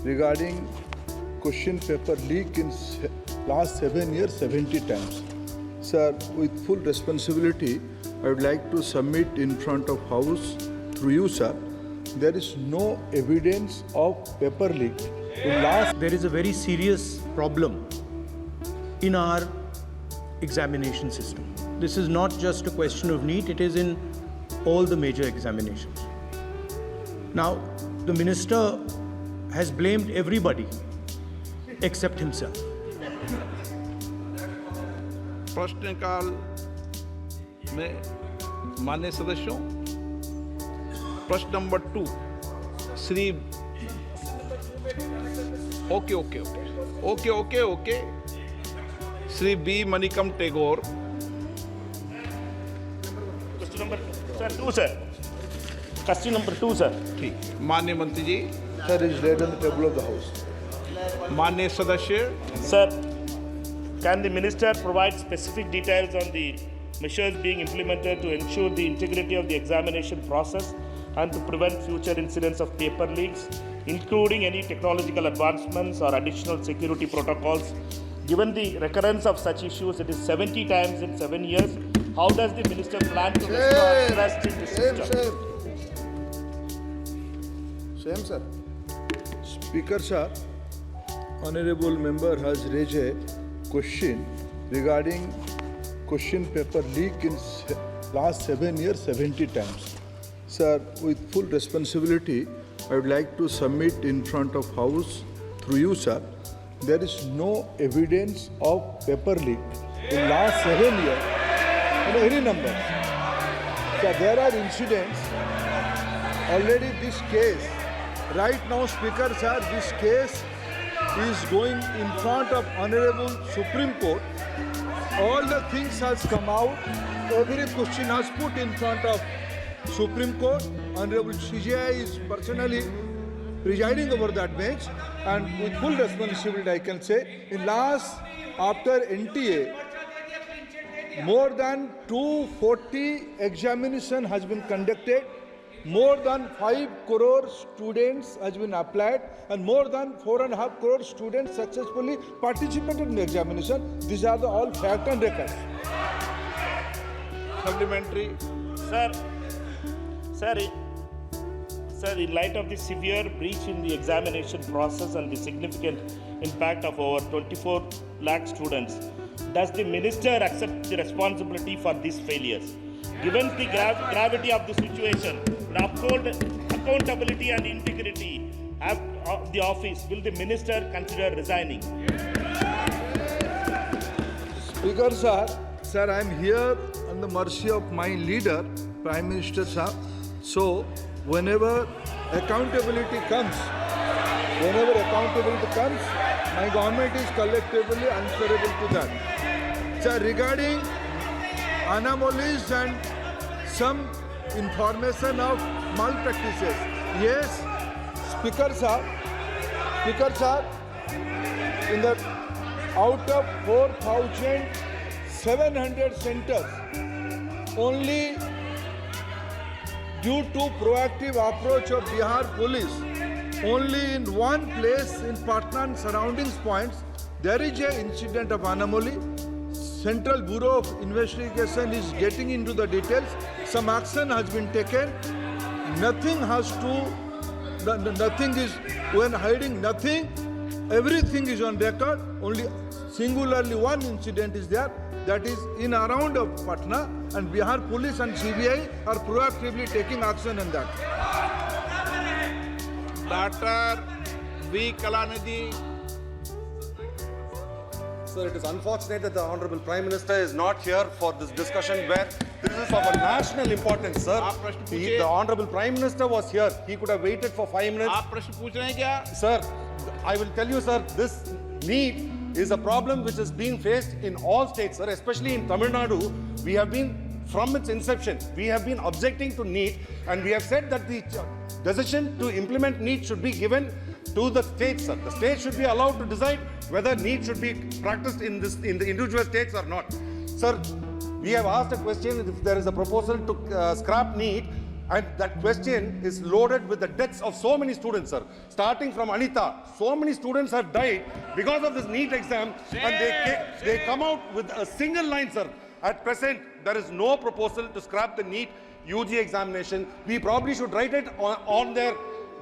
regarding question paper leak in last 7 years 70 times. Sir, with full responsibility, I would like to submit in front of House through you, sir. There is no evidence of paper leak in last. There is a very serious problem in our examination system. This is not just a question of NEET, it is in all the major examinations. Now, the minister has blamed everybody except himself. प्रश्नकाल में माननीय सदस्यों, प्रश्न number 2 Shri okay Shri B Manickam Tagore. Question number 2, sir. Question number 2, sir. ठीक, माननीय मंत्री जी। Sir, is laid on the table of the House. माननीय सदस्य, Sir, can the minister provide specific details on the measures being implemented to ensure the integrity of the examination process and to prevent future incidents of paper leaks, including any technological advancements or additional security protocols? Given the recurrence of such issues, it is 70 times in 7 years. How does the minister plan to restore trust in the system? Same, sir. Speaker, sir, honorable member has raised a question regarding question paper leak in last 7 years 70 times. Sir, with full responsibility, I would like to submit in front of House through you, sir. There is no evidence of paper leak in last 7 years. Any number. So there are incidents. Already this case, right now, Speaker, sir, this case is going in front of Honorable Supreme Court. All the things has come out. Every question has put in front of Supreme Court. Honorable CJI is personally presiding over that bench, and with full responsibility, I can say, in last, after NTA, more than 240 examination has been conducted. More than 5 crore students has been applied, and more than 4.5 crore students successfully participated in the examination. These are all fact and records. supplementary. Sir, in light of the severe breach in the examination process and the significant impact of over 24 lakh students, does the minister accept the responsibility for these failures? Given the gravity of the situation, to uphold accountability and integrity of the office, will the minister consider resigning? Speaker, sir, I am here on the mercy of my leader, Prime Minister, sir. So, whenever accountability comes, my government is collectively answerable to that. Sir, regarding anomalies and some information of malpractices, yes, Speaker, sir, in the out of 4,700 centers, only due to proactive approach of Bihar police, only in one place in Patna and surroundings points, there is an incident of anomaly. Central Bureau of Investigation is getting into the details. Some action has been taken. Nothing is, when hiding nothing, everything is on record. Only singularly one incident is there, that is in around of Patna, and Bihar police and CBI are proactively taking action on that. Dr. V. Kalanidhi. Sir, it is unfortunate that the Honorable Prime Minister is not here for this discussion where this is of a national importance, sir. The Honorable Prime Minister was here. He could have waited for 5 minutes. आप प्रश्न पूछ रहे हैं क्या? Sir, I will tell you, sir, this need is a problem which is being faced in all states, sir, especially in Tamil Nadu. We have been, from its inception, we have been objecting to NEET, and we have said that the decision to implement NEET should be given to the states, sir. The states should be allowed to decide whether NEET should be practiced in the individual states or not. Sir, we have asked a question if there is a proposal to scrap NEET. And that question is loaded with the deaths of so many students, sir. Starting from Anita, so many students have died because of this NEET exam, and they come out with a single line, sir. At present, there is no proposal to scrap the NEET UG examination. We probably should write it on their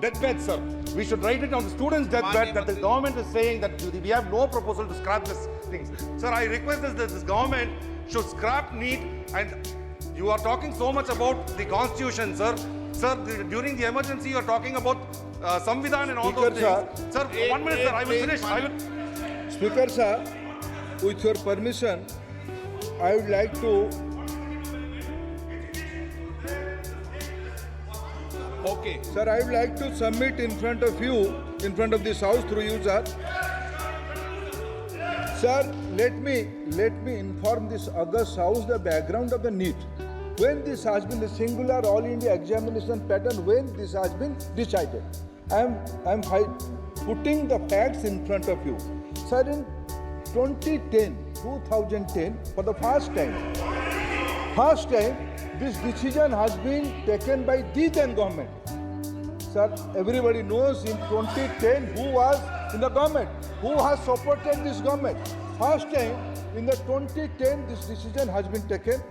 deathbed, sir. We should write it on the students' deathbed that the government is saying that we have no proposal to scrap this thing. Sir, I request that this government should scrap NEET. And you are talking so much about the constitution, sir. Sir, during the emergency, you are talking about Samvidhan and all those things. Sir, 1 minute, sir. I will finish. Speaker sir, with your permission, I would like to. Okay. Sir, I would like to submit in front of you, in front of this house through you, sir. Sir, let me inform this august house the background of the NEET. When this has been the singular all India examination pattern, when this has been decided. I am putting the facts in front of you. Sir, in 2010, for the first time, this decision has been taken by the then government. Sir, everybody knows in 2010 who was in the government, who has supported this government. First time in the 2010 this decision has been taken.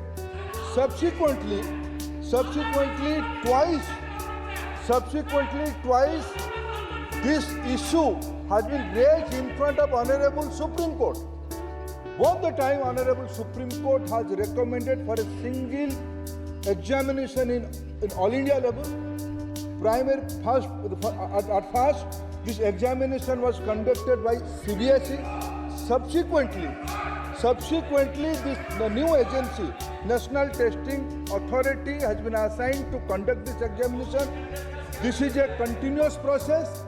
Subsequently twice this issue has been raised in front of Honorable Supreme Court. Both the time Honorable Supreme Court has recommended for a single examination in all India level. At first, this examination was conducted by CBSE. Subsequently, the new agency, National Testing Authority, has been assigned to conduct this examination. This is a continuous process.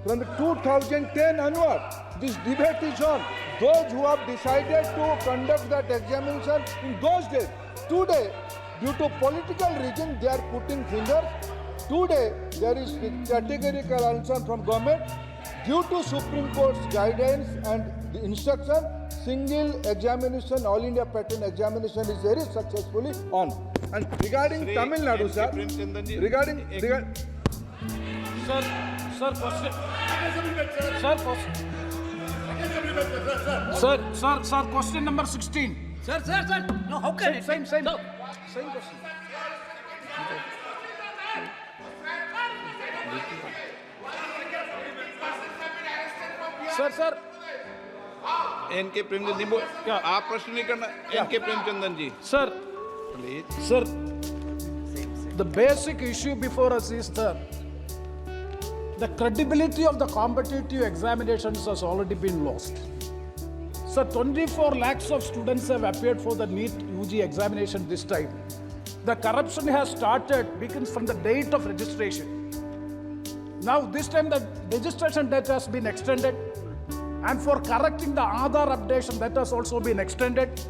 From the 2010 onward, this debate is on. Those who have decided to conduct that examination in those days, today, due to political reason, they are putting fingers. Today, there is categorical answer from government. Due to Supreme Court's guidance and the instruction, single examination, all India pattern examination is very successfully on. And regarding Tamil Nadu, sir, Sir, question number 16. Sir. No, how can it? Same question. Sir. NK Premchand ji क्या आप प्रश्न नहीं करना NK Premchandan ji Sir, the basic issue before us is the credibility of the competitive examinations has already been lost. Sir, 24 lakhs of students have appeared for the NEET UG examination this time. The corruption has started, begins from the date of registration. Now, this time the registration date has been extended, and for correcting the Aadhaar updation, that has also been extended,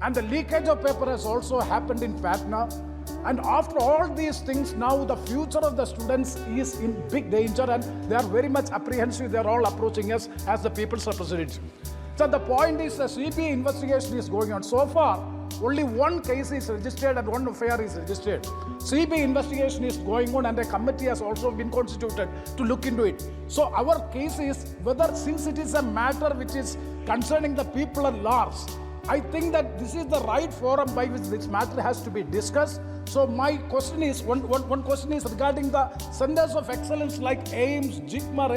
and the leakage of paper has also happened in Patna. And after all these things, now the future of the students is in big danger, and they are very much apprehensive. They are all approaching us as the people's representative. So the point is, the CBI investigation is going on. So far, only one case is registered and one affair is registered. CBI investigation is going on, and a committee has also been constituted to look into it. So our case is whether, since it is a matter which is concerning the people at large, I think that this is the right forum by which this matter has to be discussed. So my question is, one question is regarding the centers of excellence like AIMS, JIGMA,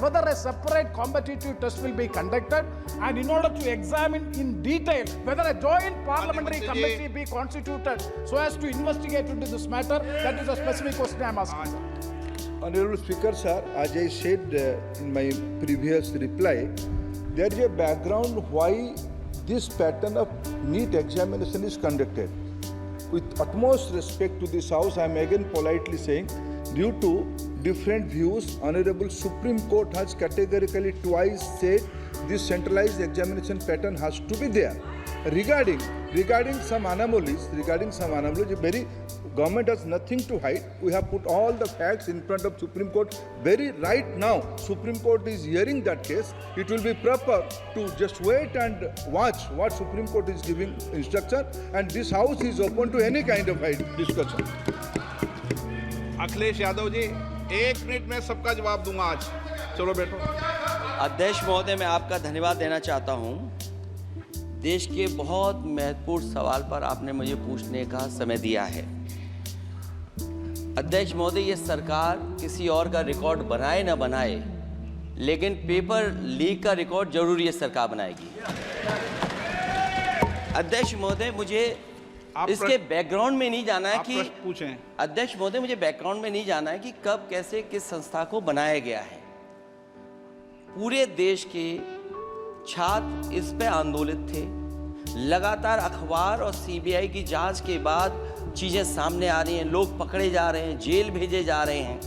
whether a separate competitive test will be conducted, and in order to examine in detail whether a joint parliamentary committee be constituted so as to investigate into this matter. That is a specific question I am asking. Honorable Speaker, sir, as I said in my previous reply, there is a background why this pattern of NEET examination is conducted. With utmost respect to this House, I am again politely saying, due to different views, Honorable Supreme Court has categorically twice said this centralized examination pattern has to be there. Regarding some anomalies, very government has nothing to hide. We have put all the facts in front of Supreme Court. Very right now, Supreme Court is hearing that case. It will be proper to just wait and watch what Supreme Court is giving instruction, and this house is open to any kind of discussion. Akhilesh Yadav ji, 1 minute में सबका जवाब दूंगा आज। चलो बैठो। अध्यक्ष महोदय, मैं आपका धन्यवाद देना चाहता हूं। देश के बहुत महत्वपूर्ण सवाल पर आपने मुझे पूछने का समय दिया है। अध्यक्ष महोदय, ये सरकार किसी और का रिकॉर्ड बनाए ना बनाए, लेकिन पेपर लीक का रिकॉर्ड जरूर ये सरकार बनाएगी। अध्यक्ष महोदय, मुझे इसके बैकग्राउंड में नहीं जाना है कि पूछें। अध्यक्ष महोदय, मुझे बैकग्राउंड में नहीं जाना है कि कब, कैसे, किस संस्था को बनाया गया है। पूरे देश के छात्र इस पे आंदोलित थे। लगातार अखबार और सीबीआई की जांच के बाद चीजें सामने आ रही हैं, लोग पकड़े जा रहे हैं, जेल भेजे जा रहे हैं।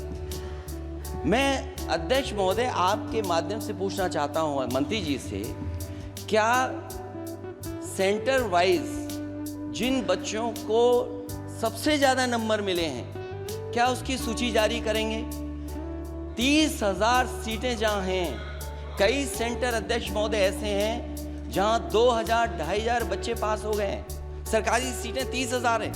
मैं अध्यक्ष महोदय आपके माध्यम से पूछना चाहता हूं मंत्री जी से, क्या सेंटर वाइज जिन बच्चों को सबसे ज्यादा नंबर मिले हैं, क्या उसकी सूची जारी करेंगे? 30,000 सीटें जहां हैं, कई सेंटर अध्यक्ष महोदय ऐसे हैं जहां 2,000, 2,500 बच्चे पास हो गए हैं। सरकारी सीटें 30,000 हैं।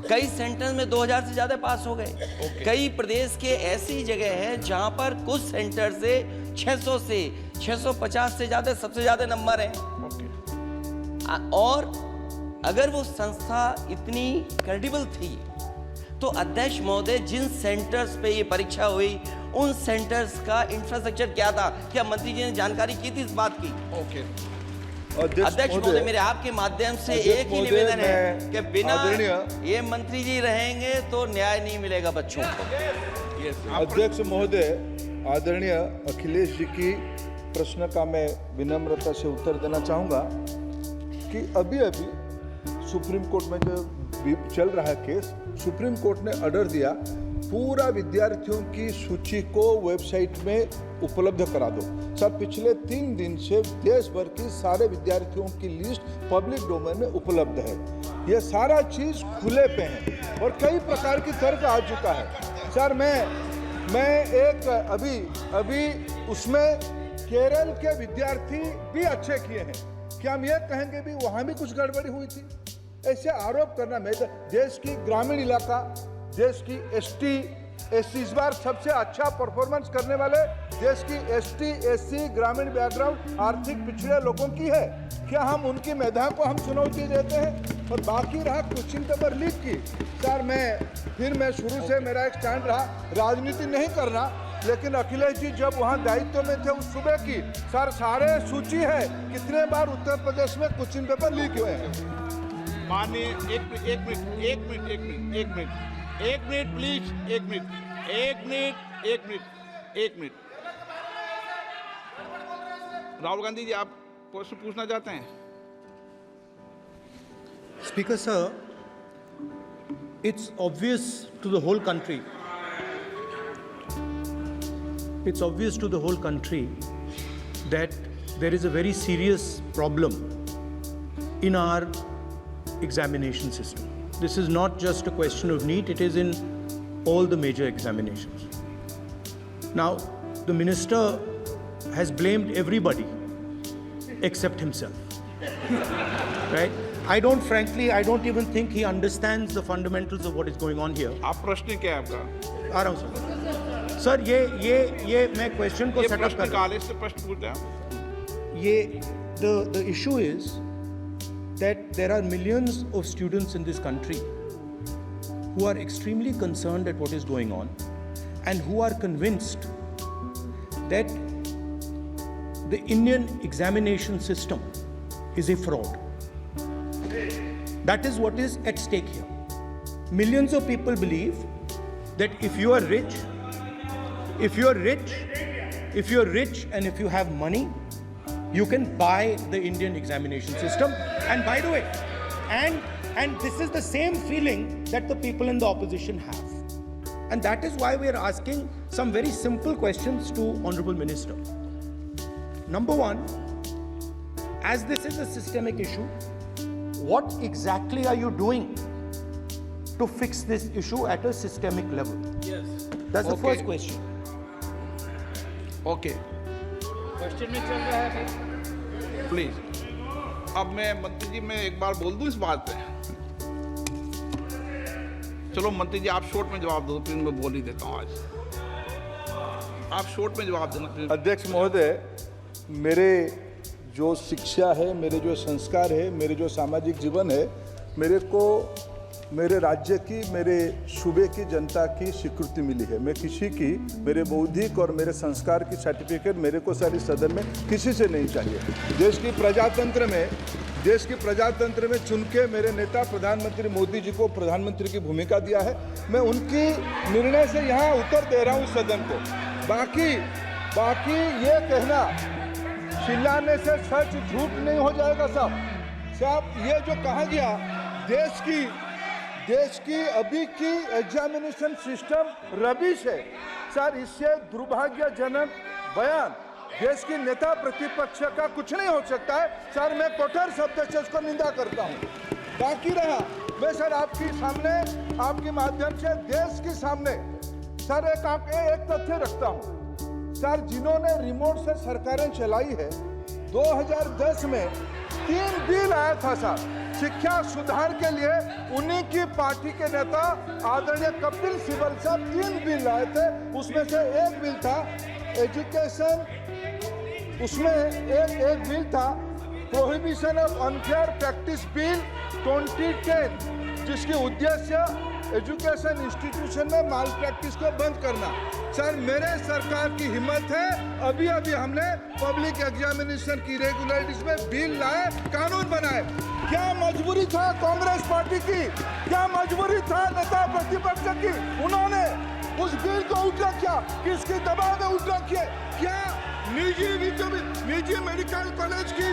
कई सेंटर में 2,000 से ज्यादा पास हो गए। कई प्रदेश के ऐसी जगह है जहां पर कुछ सेंटर से 600 से 650 से ज्यादा सबसे ज्यादा नंबर हैं। और अगर वो संस्था इतनी क्रेडिबल थी तो अध्यक्ष महोदय, जिन सेंटर्स पे ये परीक्षा हुई उन सेंटर्स का इंफ्रास्ट्रक्चर क्या था? क्या मंत्री जी ने जानकारी की थी इस बात की? अध्यक्ष महोदय, मेरे आपके माध्यम से एक ही निवेदन है कि बिना ये मंत्री जी रहेंगे तो न्याय नहीं मिलेगा बच्चों को। अध्यक्ष महोदय, आदरणीय अखिलेश जी की प्रश्न का मैं विनम्रता से उत्तर देना चाहूँगा कि अभी सुप्रीम कोर्ट में जो चल रहा है केस, सुप्रीम कोर्ट ने ऑर्डर दिया पूरा विद्यार्थियों की सूची को वेबसाइट में उपलब्ध करा दो। सर, पिछले 3 दिन से देश भर की सारे विद्यार्थियों की लिस्ट पब्लिक डोमेन में उपलब्ध है। ये सारा चीज खुले पे है और कई प्रकार की तर्क आ चुका है। सर, मैं एक अभी उसमें केरल के विद्यार्थी भी अच्छे किए हैं। क्या हम ये कहेंगे भी वहाँ भी कुछ गड़बड़ी हुई थी? ऐसे आरोप करना, मैं देश की ग्रामीण इलाका, देश की एसटी इस बार सबसे अच्छा परफॉर्मेंस करने वाले देश की एसटी एससी ग्रामीण बैकग्राउंड आर्थिक पिछड़े लोगों की है। क्या हम उनकी मेधा को हम चुनौती देते हैं? और बाकी रहा क्वेश्चन पेपर लीक की, सर मैं शुरू से मेरा एक स्टैंड रहा, राजनीति नहीं करना, लेकिन अखिलेश जी जब वहाँ दायित्व में थे उस सुबह की सर सारे सूची है कितने बार उत्तर प्रदेश में क्वेश्चन पेपर लीक हुए हैं। माननीय एक मिनट प्लीज, एक मिनट। राहुल गांधी जी, आप प्रश्न पूछना चाहते हैं? Speaker sir, it's obvious to the whole country. It's obvious to the whole country that there is a very serious problem in our examination system. This is not just a question of NEET, it is in all the major examinations. Now, the minister has blamed everybody except himself. Right? I don't even think he understands the fundamentals of what is going on here. आप प्रश्न क्या है आपका? आ रहा हूँ sir. Sir, ये मैं question को सेटअप कर रहा हूँ। से प्रश्न पूछते हैं। ये the issue is that there are millions of students in this country who are extremely concerned at what is going on and who are convinced that the Indian examination system is a fraud. That is what is at stake here. Millions of people believe that if you are rich and if you have money, you can buy the Indian examination system. And by the way, and this is the same feeling that the people in the opposition have. And that is why we are asking some very simple questions to Honorable Minister. Number one, as this is a systemic issue, what exactly are you doing to fix this issue at a systemic level? Yes. That's the Okay. first question. Okay question में चल रहा है अभी। Please. अब मैं मंत्री जी मैं एक बार बोल दूं इस बात पे। चलो मंत्री जी आप शॉर्ट में जवाब दो, फिर मैं बोल ही देता हूँ आज। आप शॉर्ट में जवाब देना प्लीज। अध्यक्ष महोदय, मेरे जो शिक्षा है, मेरे जो संस्कार है, मेरे जो सामाजिक जीवन है, मेरे को मेरे राज्य की, मेरे सूबे की जनता की स्वीकृति मिली है। मैं किसी की, मेरे बौद्धिक और मेरे संस्कार की सर्टिफिकेट मेरे को सारी सदन में किसी से नहीं चाहिए। देश की प्रजातंत्र में चुन के मेरे नेता प्रधानमंत्री मोदी जी को प्रधानमंत्री की भूमिका दिया है। मैं उनकी निर्णय से यहाँ उत्तर दे रहा हूँ सदन को। बाकी ये कहना चिल्लाने से सच झूठ नहीं हो जाएगा साहब। ये जो कहा गया देश की अभी की एग्जामिनेशन सिस्टम रबिश है सर, इससे दुर्भाग्यजनक बयान देश की नेता प्रतिपक्ष का कुछ नहीं हो सकता है सर। मैं कठोर शब्द से इसको निंदा करता हूँ। बाकी रहा, मैं सर आपके सामने, आपके माध्यम से देश के सामने सर एक तथ्य रखता हूँ सर। जिन्होंने रिमोट से सरकारें चलाई है, 2010 में 3 बिल आया था सर शिक्षा सुधार के लिए। उन्हीं की पार्टी के नेता आदरणीय कपिल सिब्बल साहब 3 बिल लाए थे। उसमें से एक बिल था एजुकेशन, उसमें एक बिल था prohibition of unfair practice bill 2010, जिसकी उद्देश्य एजुकेशन इंस्टीट्यूशन में माल प्रैक्टिस को बंद करना। सर मेरे सरकार की हिम्मत है, अभी हमने पब्लिक एग्जामिनेशन की रेगुलरिटीज में बिल लाए, कानून बनाए। क्या मजबूरी था कांग्रेस पार्टी की, क्या मजबूरी था नेता प्रतिपक्ष की? उन्होंने उस बिल को उठा किया, किसके दबाव में उठा किया? क्या निजी मेडिकल कॉलेज की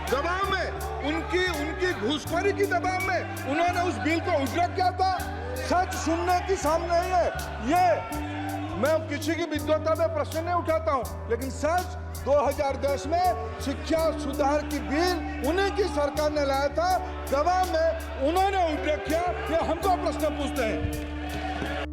दबाव में, उनकी घूसखोरी की दबाव में उन्होंने उस बिल को उठा किया था? सच सुनने की सामने है ये। मैं किसी की विद्वता में प्रश्न नहीं उठाता हूं, लेकिन सच 2010 में शिक्षा सुधार की बिल उन्हीं की सरकार ने लाया था, दबाव में उन्होंने उठा किया। ये हमको प्रश्न पूछते हैं।